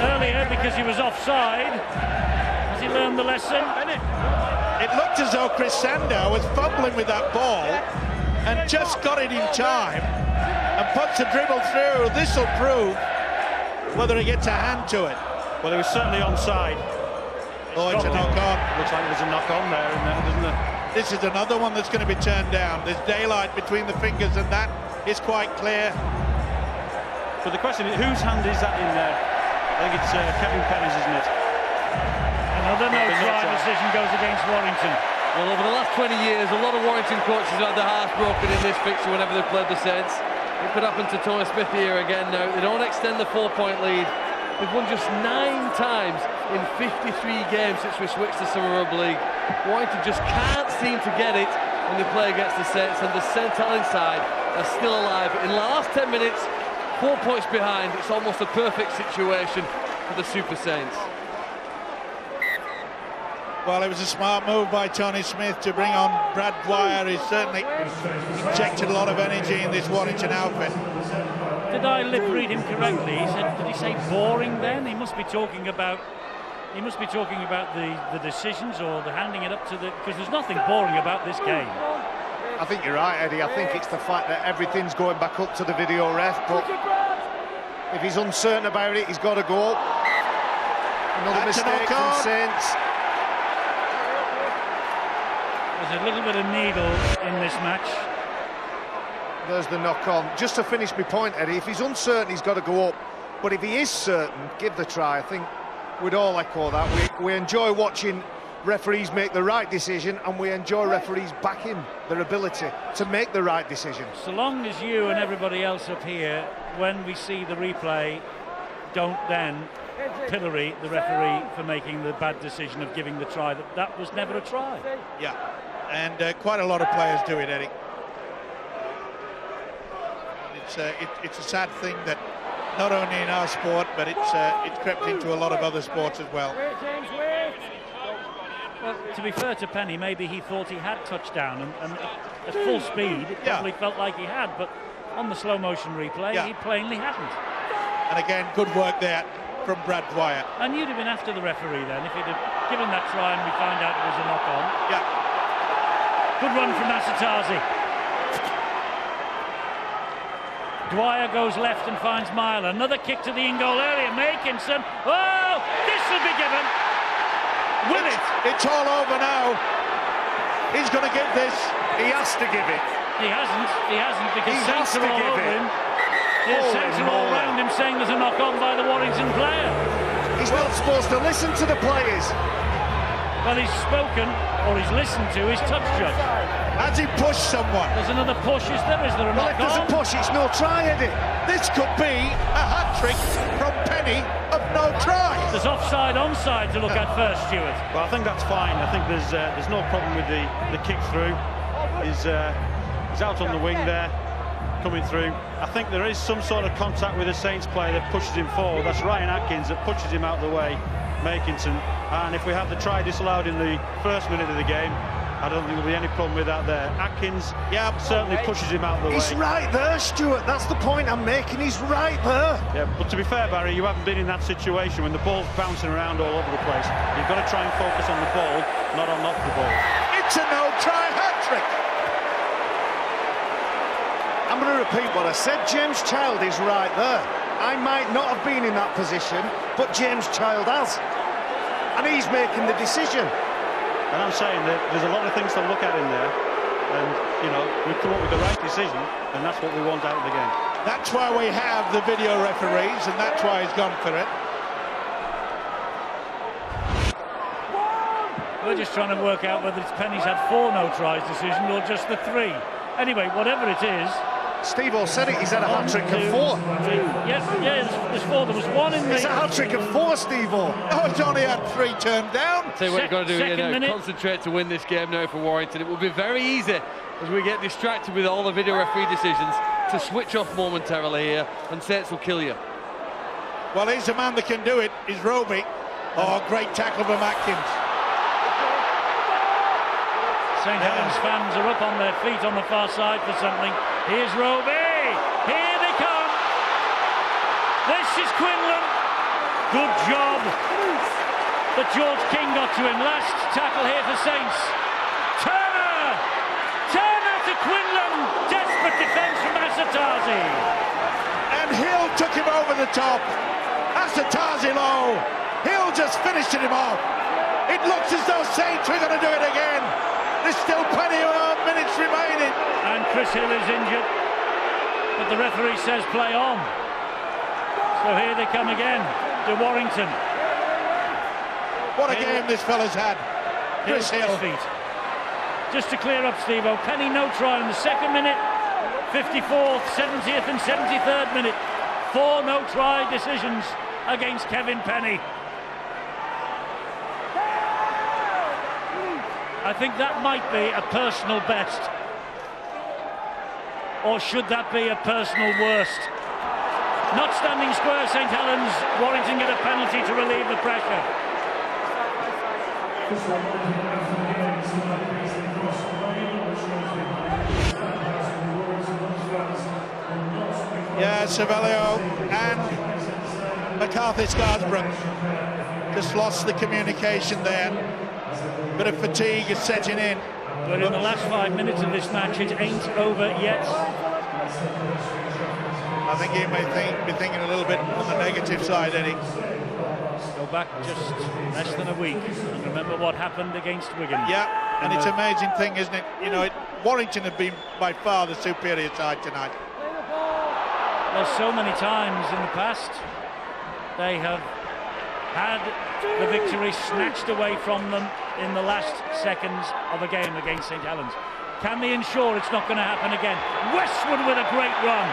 earlier because he was offside. Has he learned the lesson? It looked as though Chris Sandow was fumbling with that ball and just got it in time and puts a dribble through. This will prove whether he gets a hand to it. Well, it was certainly onside. Oh, it's a knock-on. Looks like there's a knock-on there, doesn't there? This is another one that's going to be turned down. There's daylight between the fingers, and that is quite clear. But the question is, whose hand is that in there? I think it's Kevin Penny's, isn't it? Another no-try decision goes against Warrington. Well, over the last 20 years, a lot of Warrington coaches have had their hearts broken in this fixture whenever they've played the Saints. It could happen to Tony Smith here again now. They don't extend the 4-point lead. They've won just 9 times in 53 games since we switched to Summer Rugby League. Warrington just can't seem to get it when they play against the Saints, and the St Helens side are still alive. In the last 10 minutes, 4 points behind. It's almost a perfect situation for the Super Saints. Well, it was a smart move by Tony Smith to bring on Brad Dwyer. He's certainly injected a lot of energy in this Warrington outfit. Did I lip read him correctly? He said, did he say boring then? He must be talking about the decisions or the handing it up to the, because there's nothing boring about this game. I think you're right, Eddie. I think it's the fact that everything's going back up to the video ref, but if he's uncertain about it, he's got to go. Another mistake from Saints. There's a little bit of needle in this match. There's the knock-on. Just to finish my point, Eddie, if he's uncertain, he's got to go up. But if he is certain, give the try. I think we'd all echo that. We enjoy watching referees make the right decision, and we enjoy referees backing their ability to make the right decision. So long as you and everybody else up here, when we see the replay, don't then pillory the referee for making the bad decision of giving the try. That was never a try. Yeah. And quite a lot of players do it, Eddie. It's a sad thing that not only in our sport, but it's crept into a lot of other sports as well. Well, to be fair to Penny, maybe he thought he had touchdown, and at full speed, it probably felt like he had, but on the slow motion replay, he plainly hadn't. And again, good work there from Brad Dwyer. And you'd have been after the referee then if he'd have given that try and we found out it was a knock-on. Yeah. Good run from Asatazi. Dwyer goes left and finds Myler. Another kick to the in-goal area. Makinson. Oh, this will be given. Will it? It's all over now. He's going to give this. He has to give it. He hasn't because Saints are all over him. There's Saints are all around him saying there's a knock-on by the Warrington player. He's not supposed to listen to the players. Well, he's spoken, or he's listened to his touch judge. Has he pushed someone? There's another push, is there? Is there a knock-on? Well, if there's a push, it's no try, Eddie. This could be a hat-trick from Penny of no try. There's offside, onside to look at first, Stuart. Well, I think that's fine. I think there's no problem with the kick through. He's out on the wing there, coming through. I think there is some sort of contact with the Saints player that pushes him forward. That's Ryan Atkins that pushes him out of the way, Makinson. And if we have the try disallowed in the first minute of the game, I don't think there'll be any problem with that there. Atkins certainly pushes him out of the way. He's right there, Stuart. That's the point I'm making. He's right there. Yeah, but to be fair, Barry, you haven't been in that situation when the ball's bouncing around all over the place. You've got to try and focus on the ball, not on the ball. It's a no-try hat-trick. I'm going to repeat what I said. James Child is right there. I might not have been in that position, but James Child has. And he's making the decision. And I'm saying that there's a lot of things to look at in there. And, you know, we've come up with the right decision, and that's what we want out of the game. That's why we have the video referees, and that's why he's gone for it. We're just trying to work out whether it's Penny's had 4 no-tries decision or just the 3. Anyway, whatever it is... Steve-O said it, he's had a hat-trick of 4. Yes, there's 4. There was 1 in the... It's a hat-trick of 4, Steve-O. No, it's only had 3 turned down. Tell you what you've got to do here now, minute. concentrate to win this game now for Warrington. It will be very easy as we get distracted with all the video referee decisions to switch off momentarily here, and Saints will kill you. Well, he's a man that can do it, is Roby. Oh, great tackle from Atkins. St Helens fans are up on their feet on the far side for something. Here's Roby. Here they come. This is Quinlan. Good job. But George King got to him. Last tackle here for Saints. Turner to Quinlan. Desperate defence from Asatazi. And Hill took him over the top. Asatazi low. Hill just finished him off. It looks as though Saints are going to do it again. There's still plenty of minutes remaining. And Chris Hill is injured, but the referee says play on. So here they come again to Warrington. What a game this fella's had. Chris Hill. Feet. Just to clear up, Steve-O, Penny no try in the 2nd minute, 54th, 70th and 73rd minute. 4 no try decisions against Kevin Penny. I think that might be a personal best. Or should that be a personal worst? Not standing square, St Helens. Warrington get a penalty to relieve the pressure. Yeah, Cervello and McCarthy Scarsbrook just lost the communication there. Bit of fatigue is setting in. But in the last 5 minutes of this match, it ain't over yet. I think he may be thinking a little bit on the negative side, Eddie. Go back just less than a week and remember what happened against Wigan. Yeah, and it's an amazing thing, isn't it? You know, Warrington have been by far the superior side tonight. Well, so many times in the past, they have had the victory snatched away from them in the last seconds of a game against St Helens. Can they ensure it's not going to happen again? Westwood with a great run,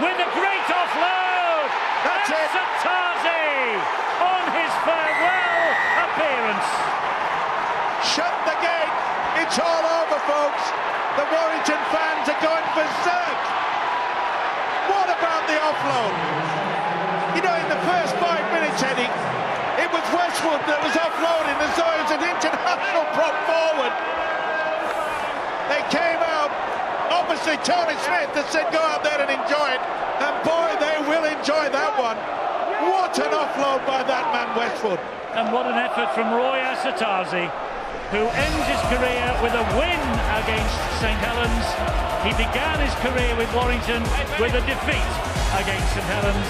with a great offload. That's it. Asatazi on his farewell appearance. Shut the gate. It's all over, folks. The Warrington fans are going berserk. What about the offload? You know, in the first 5 minutes, Eddie, it was Westwood that was offloading as though it was an international prop forward. They came out, obviously Tony Smith that said go out there and enjoy it, and boy, they will enjoy that one. What an offload by that man Westwood. And what an effort from Roy Asatazi, who ends his career with a win against St Helens. He began his career with Warrington with a defeat against St Helens,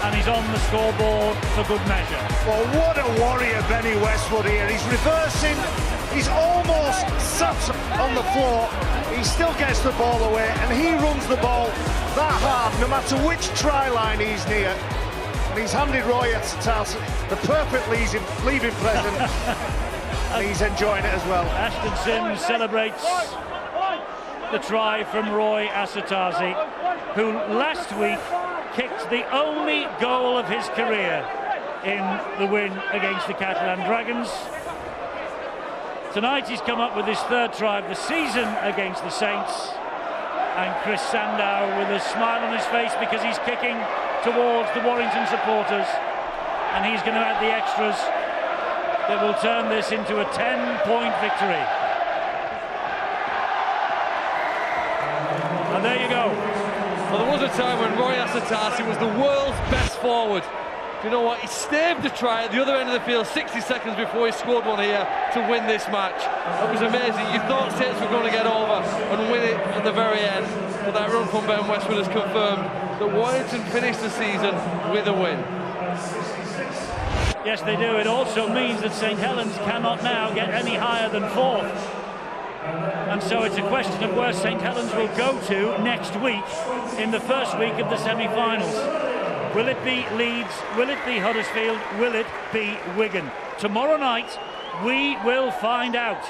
and he's on the scoreboard for good measure. Well, what a warrior Benny Westwood here. He's reversing, he's almost sat on the floor, he still gets the ball away, and he runs the ball that hard, no matter which try line he's near. And he's handed Roy Asatazi the perfect leaving present, and he's enjoying it as well. Ashton Sims celebrates the try from Roy Asatazi, who last week kicked the only goal of his career in the win against the Catalan Dragons. Tonight he's come up with his third try of the season against the Saints, and Chris Sandow with a smile on his face because he's kicking towards the Warrington supporters, and he's going to add the extras that will turn this into a 10-point victory. And there you go. Well, there was a time when Roy Asatazi was the world's best forward. You know what? He staved a try at the other end of the field 60 seconds before he scored one here to win this match. It was amazing. You thought Saints were going to get over and win it at the very end, but that run from Ben Westwood has confirmed that Warrington finished the season with a win. Yes, they do. It also means that St Helens cannot now get any higher than fourth. And so it's a question of where St Helens will go to next week in the first week of the semi-finals. Will it be Leeds? Will it be Huddersfield? Will it be Wigan? Tomorrow night, we will find out.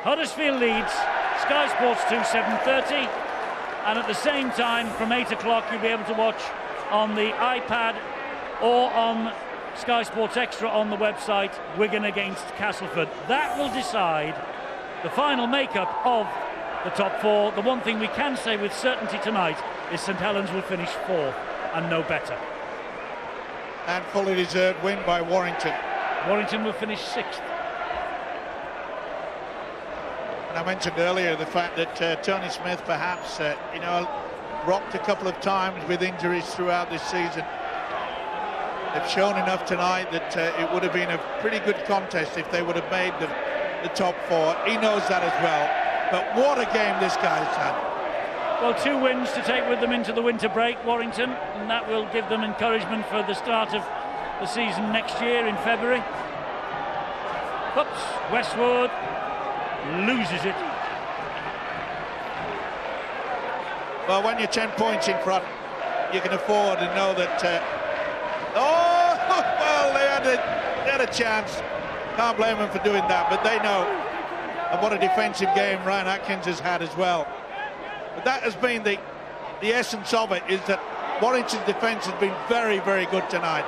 Huddersfield Leeds, Sky Sports 2, 7:30. And at the same time, from 8 o'clock, you'll be able to watch on the iPad or on Sky Sports Extra on the website, Wigan against Castleford. That will decide the final makeup of the top four. The one thing we can say with certainty tonight is St Helens will finish fourth and no better. And fully deserved win by Warrington. Warrington will finish sixth. And I mentioned earlier the fact that Tony Smith perhaps, rocked a couple of times with injuries throughout this season. They've shown enough tonight that it would have been a pretty good contest if they would have made the top four. He knows that as well. But what a game this guy's had. Well, 2 wins to take with them into the winter break, Warrington, and that will give them encouragement for the start of the season next year in February. Oops, Westwood loses it. Well, when you're 10 points in front, you can afford to know that... well, they had a chance. Can't blame them for doing that, but they know. And what a defensive game Ryan Atkins has had as well. But that has been the essence of it, is that Warrington's defence has been very, very good tonight.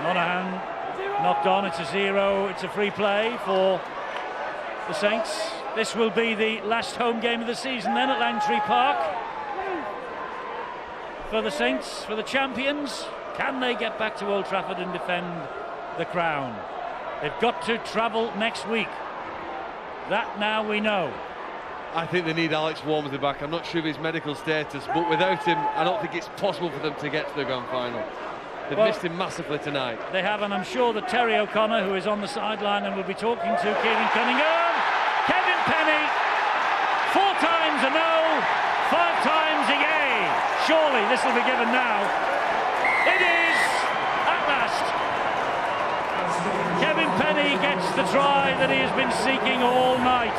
Monaghan knocked on, it's a 0, it's a free play for the Saints. This will be the last home game of the season then at Langtree Park. For the Saints, for the champions, can they get back to Old Trafford and defend the crown? They've got to travel next week. That now we know. I think they need Alex Walmsley back. I'm not sure of his medical status, but without him, I don't think it's possible for them to get to the grand final. They've missed him massively tonight. They have, and I'm sure that Terry O'Connor, who is on the sideline and will be talking to Kieran Cunningham, Kevin Penny, 4 times a no, 5 times a yay. Surely this will be given now. It is, at last. Kevin Penny gets the try that he has been seeking all night.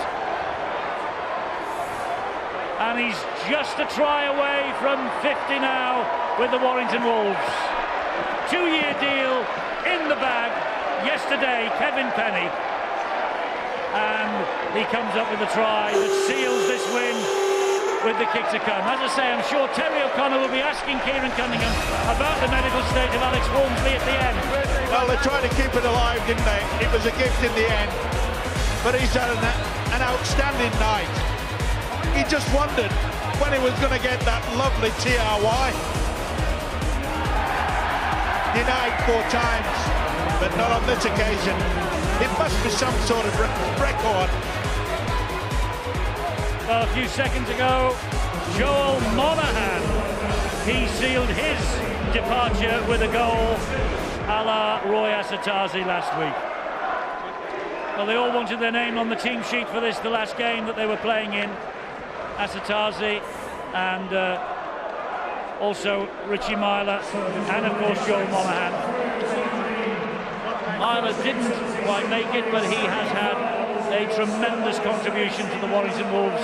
And he's just a try away from 50 now with the Warrington Wolves. 2-year deal in the bag yesterday, Kevin Penny. And he comes up with a try that seals this win with the kick to come. As I say, I'm sure Terry O'Connor will be asking Kieran Cunningham about the medical state of Alex Walmsley at the end. Well, they tried to keep it alive, didn't they? It was a gift in the end. but he's had an outstanding night. He just wondered when he was going to get that lovely TRY. Denied 4 times, but not on this occasion. It must be some sort of record. Well, a few seconds ago, Joel Monaghan, he sealed his departure with a goal a la Roy Asatazi last week. Well, they all wanted their name on the team sheet for this, the last game that they were playing in. Asatazi and also Richie Myler and, of course, Joel Monaghan. Myler didn't quite make it, but he has had a tremendous contribution to the Warrington Wolves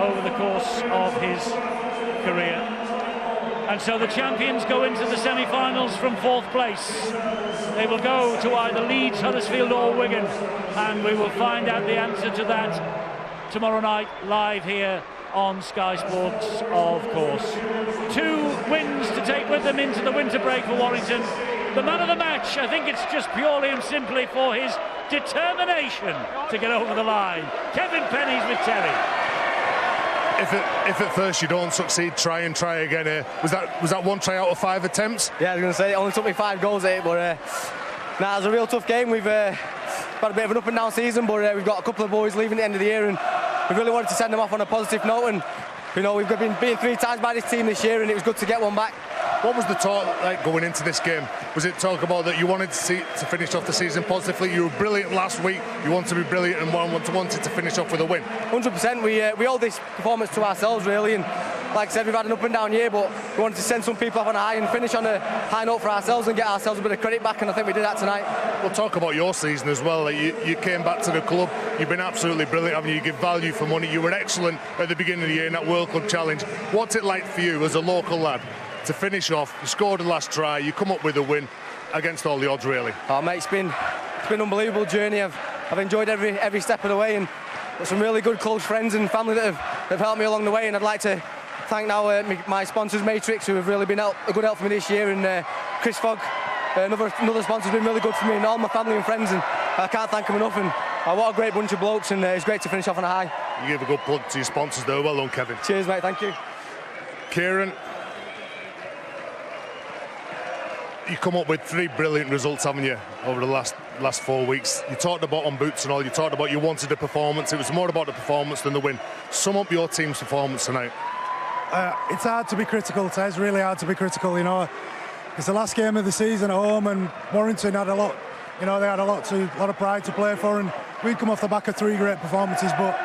over the course of his career. And so the champions go into the semi-finals from 4th place. They will go to either Leeds, Huddersfield or Wigan, and we will find out the answer to that tomorrow night live here on Sky Sports, of course. 2 wins to take with them into the winter break for Warrington. The man of the match, I think it's just purely and simply for his determination to get over the line. Kevin Penny's with Terry. If at first you don't succeed, try again. Was that 1 try out of 5 attempts? Yeah, I was going to say it only took me 5 goals at it, but it was a real tough game. We've had a bit of an up and down season, but we've got a couple of boys leaving at the end of the year, and we really wanted to send them off on a positive note. And you know, we've been beaten 3 times by this team this year, and it was good to get one back. What was the talk like going into this game? Was it talk about that you wanted to finish off the season positively? You were brilliant last week. You want to be brilliant and wanted to finish off with a win. 100%. We owe this performance to ourselves, really. And like I said, we've had an up and down year, but we wanted to send some people off on a high and finish on a high note for ourselves and get ourselves a bit of credit back. And I think we did that tonight. We'll talk about your season as well. You came back to the club. You've been absolutely brilliant, haven't you? You give value for money. You were excellent at the beginning of the year in that World Club Challenge. What's it like for you as a local lad to finish off? You scored the last try, you come up with a win against all the odds, really. Oh mate, it's been an unbelievable journey. I've enjoyed every step of the way, and got some really good close friends and family that have helped me along the way. And I'd like to thank now my sponsors, Matrix, who have really been a good help for me this year, and Chris Fogg, another sponsor, has been really good for me, and all my family and friends, and I can't thank them enough. And what a great bunch of blokes, and it's great to finish off on a high. You gave a good plug to your sponsors there. Well done, Kevin. Cheers mate, thank you. Kieran, you come up with 3 brilliant results, haven't you, over the last 4 weeks? You talked about on boots and all, you talked about you wanted a performance. It was more about the performance than the win. Sum up your team's performance tonight. It's hard to be critical, It's really hard to be critical, you know. It's the last game of the season at home, and Warrington had a lot, you know, they had a lot of pride to play for, and we'd come off the back of 3 great performances, but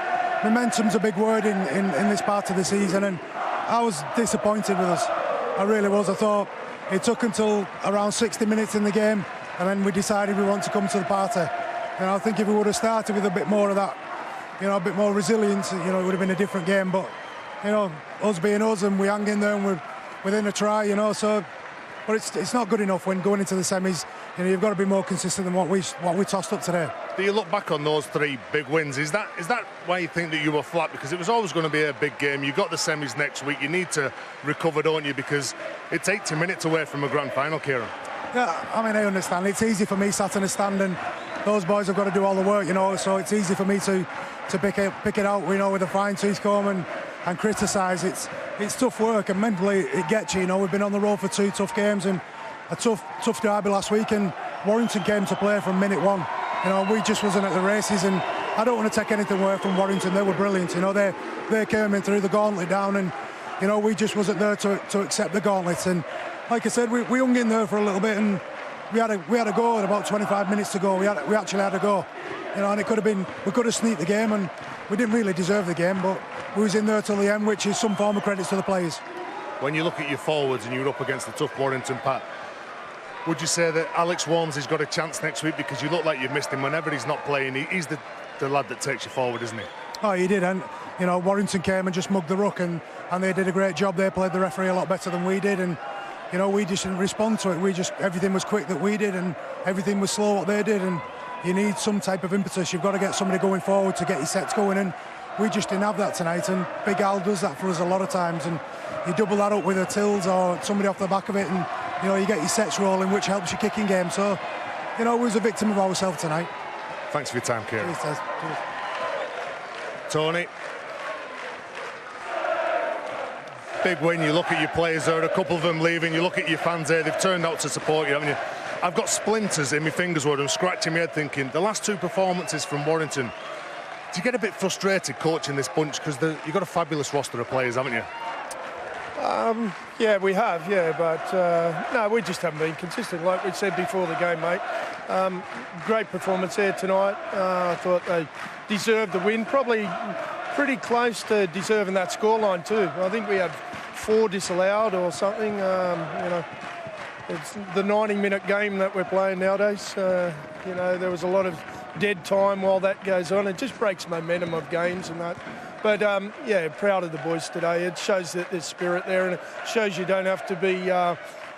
momentum's a big word in this part of the season, and I was disappointed with us. I really was. I thought it took until around 60 minutes in the game, and then we decided we want to come to the party. And I think if we would have started with a bit more of that, you know, a bit more resilience, you know, it would have been a different game. But, you know, us being us, and we hang in there and we're within a try, you know, so... But it's not good enough when going into the semis. You know, you've got to be more consistent than what we tossed up today. Do you look back on those 3 big wins? Is that why you think that you were flat? Because it was always going to be a big game. You've got the semis next week. You need to recover, don't you? Because it's 80 minutes away from a grand final, Kieran. Yeah, I mean, I understand. It's easy for me sat in a stand, and those boys have got to do all the work, you know. So it's easy for me to pick it out, you know, with a fine-tooth comb and criticise. It's tough work, and mentally it gets you. You know, we've been on the road for 2 tough games and a tough derby last week, and Warrington came to play from minute 1. You know, we just wasn't at the races, and I don't want to take anything away from Warrington. They were brilliant. You know, they came in, threw the gauntlet down, and you know, we just wasn't there to accept the gauntlet. And like I said, we hung in there for a little bit, and we had a go at about 25 minutes to go. We actually had a go. You know, and it could have been, we could have sneaked the game, and we didn't really deserve the game, but we was in there till the end, which is some form of credit to the players. When you look at your forwards and you're up against the tough Warrington pack, would you say that Alex Warnes has got a chance next week? Because you look like you've missed him whenever he's not playing. He's the lad that takes you forward, isn't he? Oh, he did, and you know, Warrington came and just mugged the ruck, and they did a great job. They played the referee a lot better than we did, and you know, we just didn't respond to it. Everything was quick that we did, and everything was slow what they did, and you need some type of impetus. You've got to get somebody going forward to get your sets going, and we just didn't have that tonight. And Big Al does that for us a lot of times, and you double that up with a Tills or somebody off the back of it, and you know, you get your sets rolling, which helps your kicking game. So, you know, we was a victim of ourselves tonight. Thanks for your time, Kieran. Cheers, Tez. Cheers. Tony. Big win. You look at your players there, a couple of them leaving. You look at your fans there, they've turned out to support you, haven't you? I've got splinters in my fingers where I'm scratching my head thinking, the last 2 performances from Warrington, do you get a bit frustrated coaching this bunch? Because you've got a fabulous roster of players, haven't you? Yeah, we have, but no, we just haven't been consistent, like we said before the game, mate. Great performance there tonight. I thought they deserved the win, probably pretty close to deserving that scoreline too. I think we had 4 disallowed or something. It's the 90-minute game that we're playing nowadays. There was a lot of dead time while that goes on. It just breaks momentum of games and that. But, proud of the boys today. It shows that there's spirit there, and it shows you don't have to be,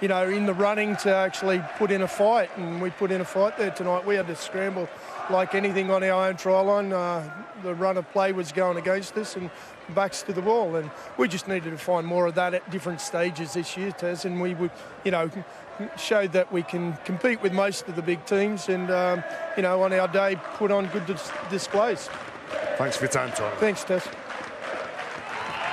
in the running to actually put in a fight. And we put in a fight there tonight. We had to scramble like anything on our own try line. The run of play was going against us and backs to the wall. And we just needed to find more of that at different stages this year, Tez. And we would, showed that we can compete with most of the big teams and, on our day, put on good displays. Thanks for your time, Tony. Thanks, Tess.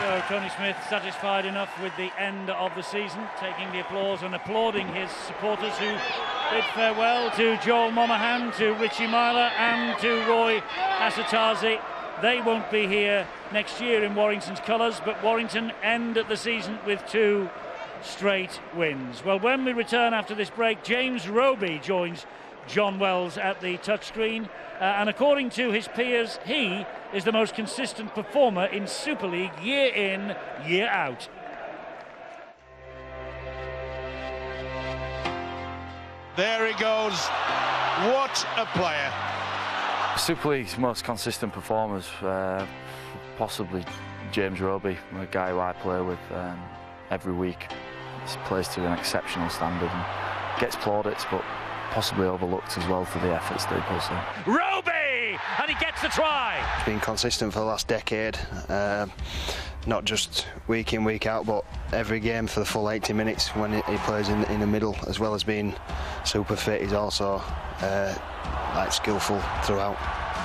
So Tony Smith satisfied enough with the end of the season, taking the applause and applauding his supporters who bid farewell to Joel Monaghan, to Richie Myler and to Roy Asatazi. They won't be here next year in Warrington's colours, but Warrington end the season with 2 straight wins. Well, when we return after this break, James Roby joins John Wells at the touchscreen, and according to his peers, he is the most consistent performer in Super League year in, year out. There he goes. What a player. Super League's most consistent performers, possibly James Roby, a guy who I play with every week. He plays to an exceptional standard and gets plaudits, but possibly overlooked as well for the efforts that he puts in. Roby! And he gets the try! He's been consistent for the last decade, not just week in, week out, but every game for the full 80 minutes when he plays in the middle, as well as being super fit. He's also skillful throughout.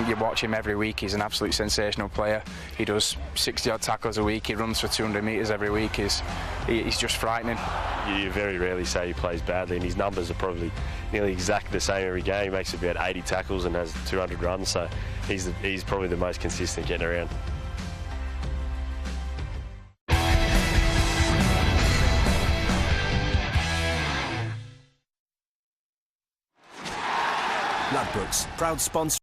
You watch him every week, he's an absolute sensational player. He does 60-odd tackles a week, he runs for 200 metres every week. He's just frightening. You very rarely say he plays badly, and his numbers are probably nearly exactly the same every game. He makes about 80 tackles and has 200 runs, so he's probably the most consistent getting around. Ladbrokes, proud sponsor.